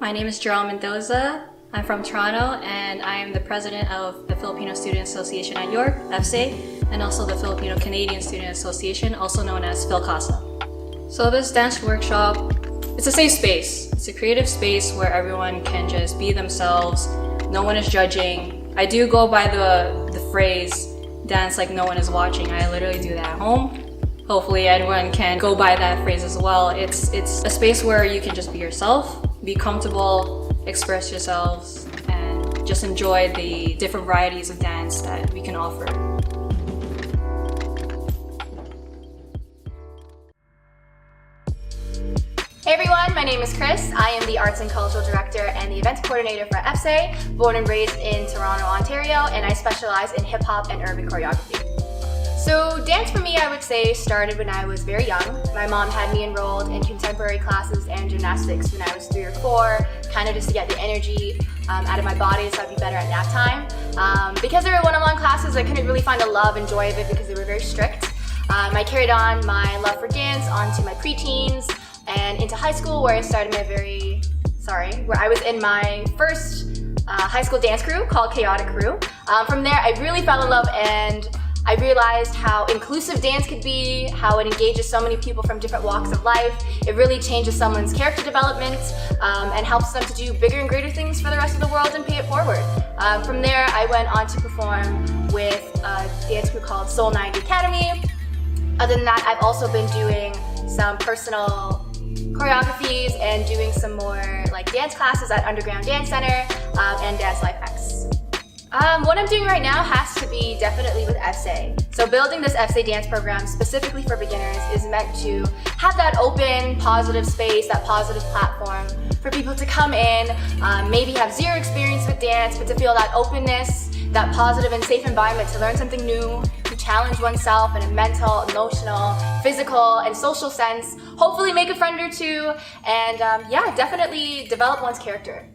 My name is Georelle Mendoza. I'm from Toronto and I am the president of the Filipino Student Association at York, FSAY, and also the Filipino Canadian Student Association, also known as FilCasa. So this dance workshop, it's a safe space. It's a creative space where everyone can just be themselves. No one is judging. I do go by the phrase, dance like no one is watching. I literally do that at home. Hopefully everyone can go by that phrase as well. It's a space where you can just be yourself, be comfortable, express yourselves, and just enjoy the different varieties of dance that we can offer. Hey everyone, my name is Chris. I am the Arts and Cultural Director and the Events Coordinator for FSAY, born and raised in Toronto, Ontario, and I specialize in hip-hop and urban choreography. So dance for me, I would say, started when I was very young. My mom had me enrolled in contemporary classes and gymnastics when I was 3 or 4, kind of just to get the energy out of my body so I'd be better at nap time. Because they were one-on-one classes, I couldn't really find the love and joy of it because they were very strict. I carried on my love for dance onto my preteens and into high school, where I started where I was in my first high school dance crew called Chaotic Crew. From there, I really fell in love and I realized how inclusive dance could be, how it engages so many people from different walks of life. It really changes someone's character development and helps them to do bigger and greater things for the rest of the world and pay it forward. From there, I went on to perform with a dance crew called Soul 90 Academy. Other than that, I've also been doing some personal choreographies and doing some more like dance classes at Underground Dance Center and Dance Life X. What I'm doing right now has to be definitely with FSAY. So building this FSAY dance program specifically for beginners is meant to have that open, positive space, that positive platform for people to come in, maybe have zero experience with dance, but to feel that openness, that positive and safe environment to learn something new, to challenge oneself in a mental, emotional, physical, and social sense, hopefully make a friend or two, and yeah, definitely develop one's character.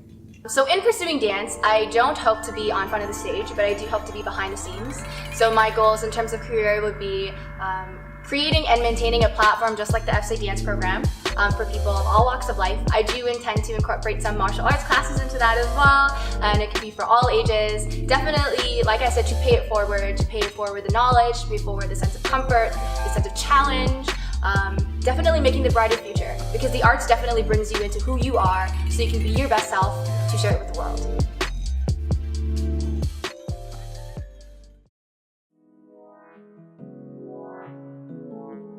So in pursuing dance, I don't hope to be on front of the stage, but I do hope to be behind the scenes. So my goals in terms of career would be creating and maintaining a platform just like the FSAY dance program for people of all walks of life. I do intend to incorporate some martial arts classes into that as well, and it could be for all ages. Definitely, like I said, to pay it forward the knowledge, to pay forward the sense of comfort, the sense of challenge, definitely making the brighter future, because the arts definitely brings you into who you are so you can be your best self to share it with the world.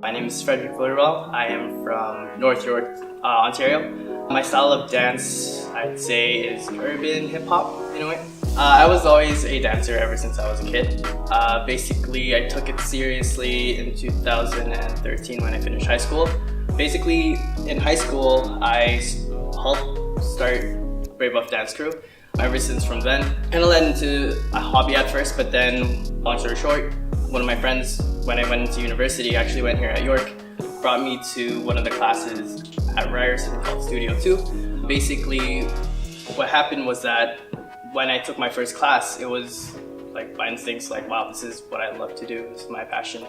My name is Villaruel. I am from North York, Ontario. My style of dance, I'd say, is urban hip-hop in a way. I was always a dancer ever since I was a kid. Basically, I took it seriously in 2013 when I finished high school. Basically, in high school, I helped start Brave Buff Dance Crew. Ever since from then, kind of led into a hobby at first, but then, long story short, one of my friends, when I went into university, actually went here at York, brought me to one of the classes at Ryerson called Studio 2. Basically, what happened was that when I took my first class, it was like by instincts, like, wow, this is what I love to do, this is my passion.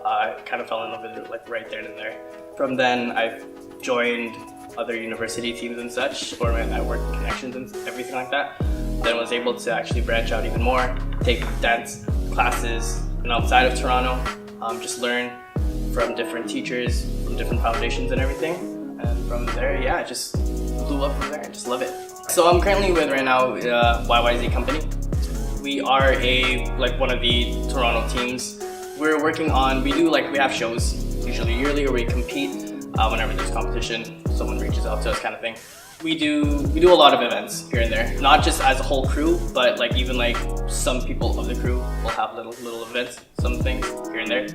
I kind of fell in love with it like right then and there. From then, I've joined other university teams and such, for my network connections and everything like that. Then was able to actually branch out even more, take dance classes outside of Toronto, just learn from different teachers, from different foundations and everything. And from there, yeah, I just blew up from there. I just love it. So I'm currently with right now YYZ Company. We are one of the Toronto teams. We're working on, we have shows, usually yearly, where we compete whenever there's competition, someone reaches out to us kind of thing. We do a lot of events here and there, not just as a whole crew, but even some people of the crew will have little events, some things here and there.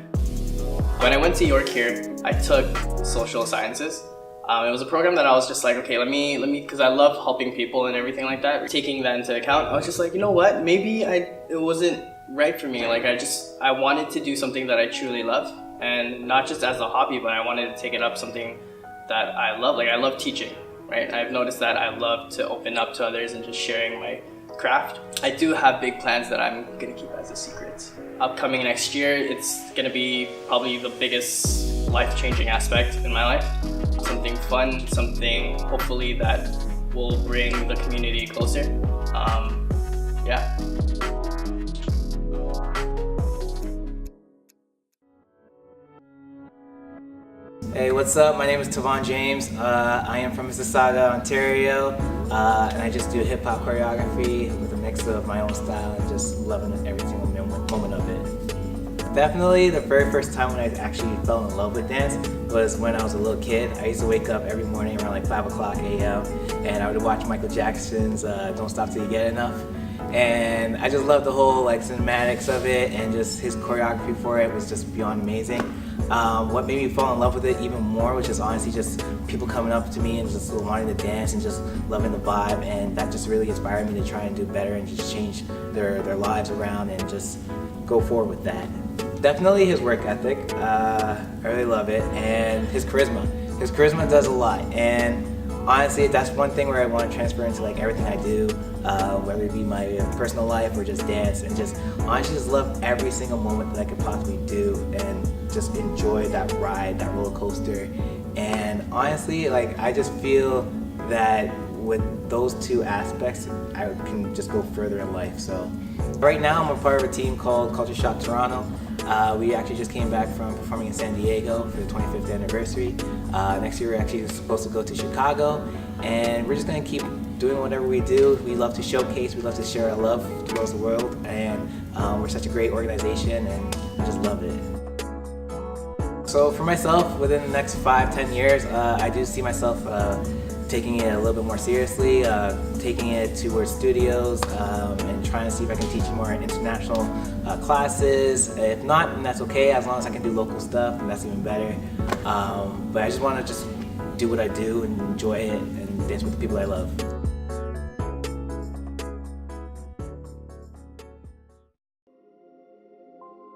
When I went to York here, I took social sciences. It was a program that I was just like, okay, let me, because I love helping people and everything like that. Taking that into account, I was just like, you know what, maybe it wasn't right for me. I wanted to do something that I truly love, and not just as a hobby, but I wanted to take it up something that I love. I love teaching, right? I've noticed that I love to open up to others and just sharing my craft. I do have big plans that I'm gonna keep as a secret. Upcoming next year, it's gonna be probably the biggest life-changing aspect in my life. Something fun, something hopefully that will bring the community closer. Yeah. Hey, what's up? My name is Tivon James. I am from Mississauga, Ontario, and I just do hip-hop choreography with a mix of my own style and just loving every single moment of it. Definitely the very first time when I actually fell in love with dance was when I was a little kid. I used to wake up every morning around like 5 o'clock a.m. and I would watch Michael Jackson's Don't Stop Till You Get Enough. And I just loved the whole like cinematics of it, and just his choreography for it was just beyond amazing. What made me fall in love with it even more was just honestly just people coming up to me and just wanting to dance and just loving the vibe, and that just really inspired me to try and do better and just change their lives around and just go forward with that. Definitely his work ethic, I really love it, and his charisma. His charisma does a lot, and honestly that's one thing where I want to transfer into like everything I do, whether it be my personal life or just dance, and just honestly just love every single moment that I could possibly do and just enjoy that ride, that roller coaster. And honestly, like I just feel that with those two aspects, I can just go further in life. So right now I'm a part of a team called Culture Shock Toronto. We actually just came back from performing in San Diego for the 25th anniversary. Next year we're actually supposed to go to Chicago, and we're just gonna keep doing whatever we do. We love to showcase, we love to share our love towards the world, and we're such a great organization, and I just love it. So for myself, within the next 5-10 years, I do see myself taking it a little bit more seriously, taking it towards studios, and trying to see if I can teach more international classes. If not, then that's okay, as long as I can do local stuff, and that's even better. But I just want to just do what I do and enjoy it and dance with the people I love.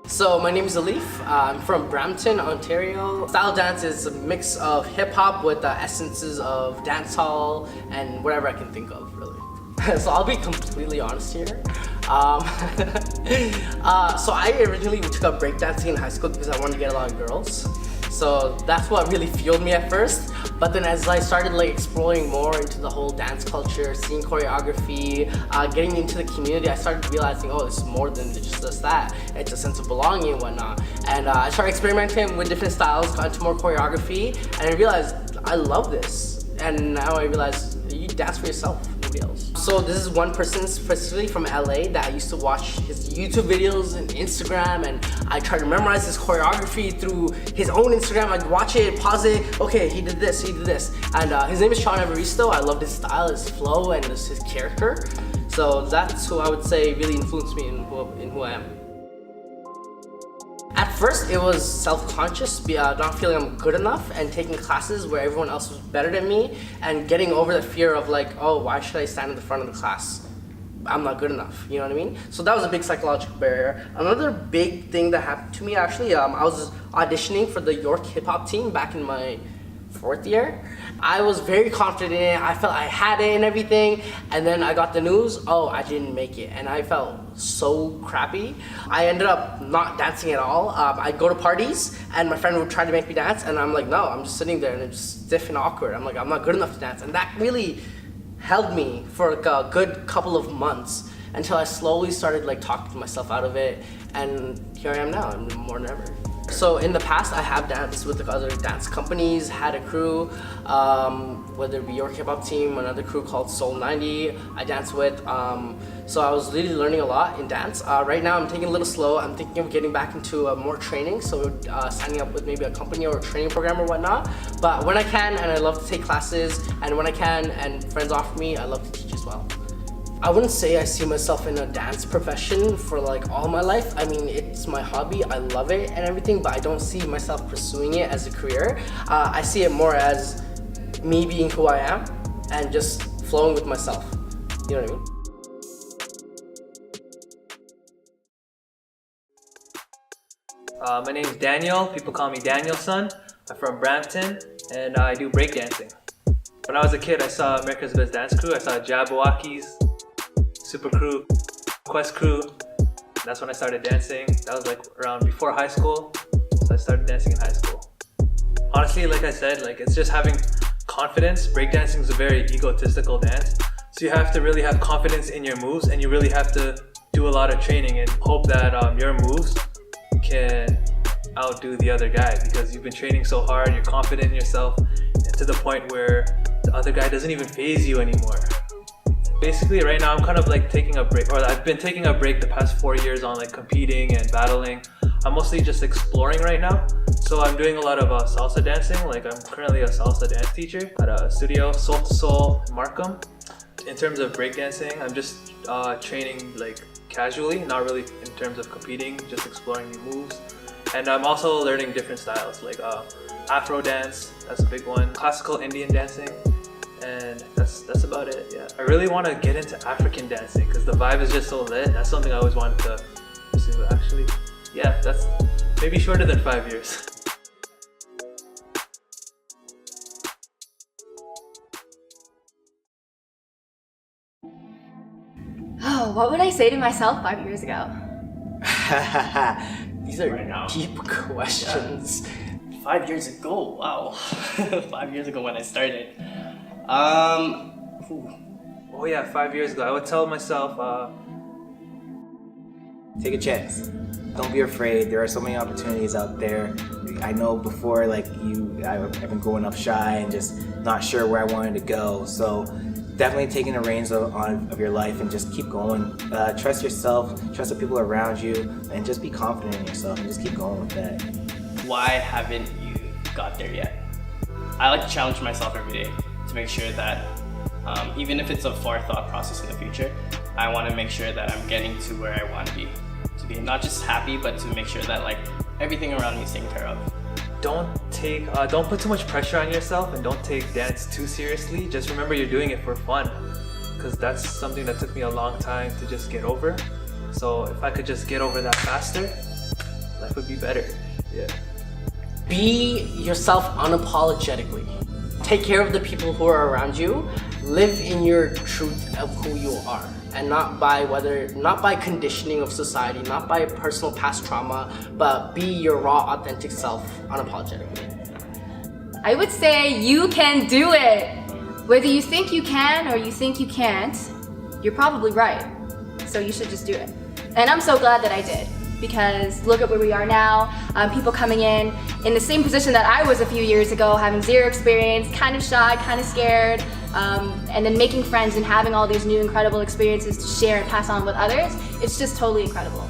So my name is Alif. I'm from Brampton, Ontario. Style dance is a mix of hip hop with essences of dancehall and whatever I can think of, really. So I'll be completely honest here. So I originally took up breakdancing in high school because I wanted to get a lot of girls. So that's what really fueled me at first. But then as I started like exploring more into the whole dance culture, seeing choreography, getting into the community, I started realizing, oh, it's more than just that. It's a sense of belonging and whatnot. And I started experimenting with different styles, got into more choreography, and I realized I love this. And now I realize you dance for yourself, nobody else. So this is one person specifically from LA that I used to watch his YouTube videos and Instagram, and I tried to memorize his choreography through his own Instagram. I'd watch it, pause it, okay, he did this. And his name is Sean Evaristo. I loved his style, his flow, and his character. So that's who I would say really influenced me in who I am. At first, it was self-conscious, not feeling I'm good enough, and taking classes where everyone else was better than me, and getting over the fear of like, oh, why should I stand in the front of the class? I'm not good enough, you know what I mean? So that was a big psychological barrier. Another big thing that happened to me actually, I was auditioning for the York hip hop team back in my 4th year. I was very confident in it, I felt I had it and everything, and then I got the news, oh, I didn't make it, and I felt so crappy. I ended up not dancing at all. I'd go to parties, and my friend would try to make me dance, and I'm like, no, I'm just sitting there, and it's stiff and awkward. I'm like, I'm not good enough to dance, and that really held me for like a good couple of months until I slowly started like talking myself out of it, and here I am now, and more than ever. So in the past, I have danced with other dance companies, had a crew, whether it be York Hip Hop Team, another crew called Soul 90, I danced with. So I was really learning a lot in dance. Right now I'm taking it a little slow. I'm thinking of getting back into more training, so signing up with maybe a company or a training program or whatnot. But when I can, and I love to take classes, and when I can, and friends offer me, I love to teach as well. I wouldn't say I see myself in a dance profession for like all my life. I mean, it's my hobby, I love it and everything, but I don't see myself pursuing it as a career. I see it more as me being who I am and just flowing with myself. You know what I mean? My name is Daniel. People call me Danielson. I'm from Brampton, and I do breakdancing. When I was a kid, I saw America's Best Dance Crew. I saw Jabberwockies, Super Crew, Quest Crew. That's when I started dancing. That was like around before high school, so I started dancing in high school. Honestly, like I said, like it's just having confidence. Breakdancing is a very egotistical dance. So you have to really have confidence in your moves, and you really have to do a lot of training and hope that your moves can outdo the other guy, because you've been training so hard, you're confident in yourself, and to the point where the other guy doesn't even faze you anymore. Basically right now I'm kind of like taking a break, or I've been taking a break the past 4 years on like competing and battling. I'm mostly just exploring right now. So I'm doing a lot of salsa dancing. Like I'm currently a salsa dance teacher at a studio, Soul to Soul, Markham. In terms of breakdancing, I'm just training like casually, not really in terms of competing, just exploring new moves. And I'm also learning different styles, like Afro dance, that's a big one, classical Indian dancing, and that's about it. Yeah, I really want to get into African dancing because the vibe is just so lit. That's something I always wanted to pursue. Actually, yeah, that's maybe shorter than 5 years. Oh, what would I say to myself 5 years ago? These are deep questions. 5 years ago, wow. 5 years ago when I started. Oh yeah, 5 years ago, I would tell myself, Take a chance. Don't be afraid. There are so many opportunities out there. I know before, like I've been growing up shy and just not sure where I wanted to go. So definitely taking the reins of your life and just keep going. Trust yourself, trust the people around you, and just be confident in yourself and just keep going with that. Why haven't you got there yet? I like to challenge myself every day to make sure that even if it's a far thought process in the future, I want to make sure that I'm getting to where I want to be not just happy, but to make sure that like everything around me is taken care of. don't put too much pressure on yourself, and don't take dance too seriously. Just remember you're doing it for fun, because that's something that took me a long time to just get over. So if I could just get over that faster, life would be better. Yeah. Be yourself unapologetically. Take care of the people who are around you. Live in your truth of who you are, and not by conditioning of society, not by personal past trauma, but be your raw, authentic self unapologetically. I would say you can do it. Whether you think you can or you think you can't, you're probably right. So you should just do it. And I'm so glad that I did, because look at where we are now. People coming in the same position that I was a few years ago, having zero experience, kind of shy, kind of scared, and then making friends and having all these new incredible experiences to share and pass on with others. It's just totally incredible.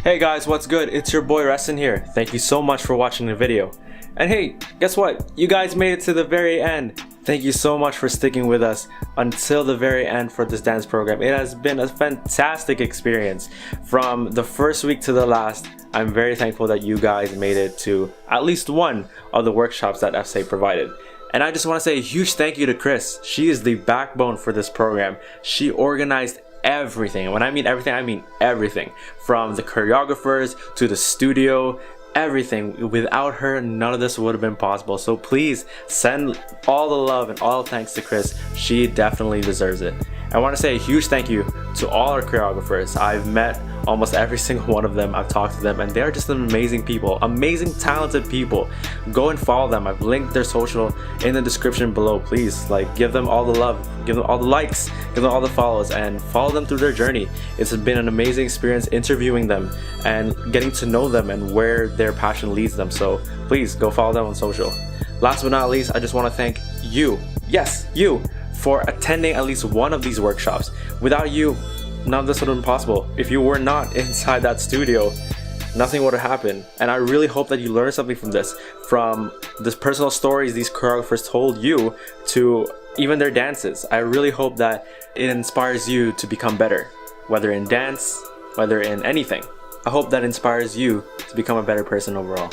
Hey guys, what's good? It's your boy Reston here. Thank you so much for watching the video. And hey, guess what? You guys made it to the very end. Thank you so much for sticking with us until the very end for this dance program. It has been a fantastic experience. From the first week to the last, I'm very thankful that you guys made it to at least one of the workshops that FSAY provided. And I just want to say a huge thank you to Chris. She is the backbone for this program. She organized everything. And when I mean everything, I mean everything. From the choreographers to the studio, everything. Without her, none of this would have been possible. So please send all the love and all thanks to Chris. She definitely deserves it. I want to say a huge thank you to all our choreographers. I've met almost every single one of them. I've talked to them, and they're just amazing people, amazing talented people. Go and follow them. I've linked their social in the description below. Please, like, give them all the love, give them all the likes, give them all the follows, and follow them through their journey. It's been an amazing experience interviewing them and getting to know them and where their passion leads them. So please go follow them on social. Last but not least, I just want to thank you, yes, you, for attending at least one of these workshops. Without you, none of this would have been possible. If you were not inside that studio, nothing would have happened. And I really hope that you learned something from this personal stories these choreographers told you, to even their dances. I really hope that it inspires you to become better, whether in dance, whether in anything. I hope that inspires you to become a better person overall.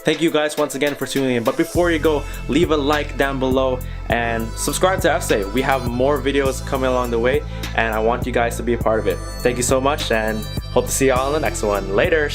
Thank you guys once again for tuning in. But before you go, leave a like down below and subscribe to FSAY. We have more videos coming along the way, and I want you guys to be a part of it. Thank you so much, and hope to see y'all in the next one. Later.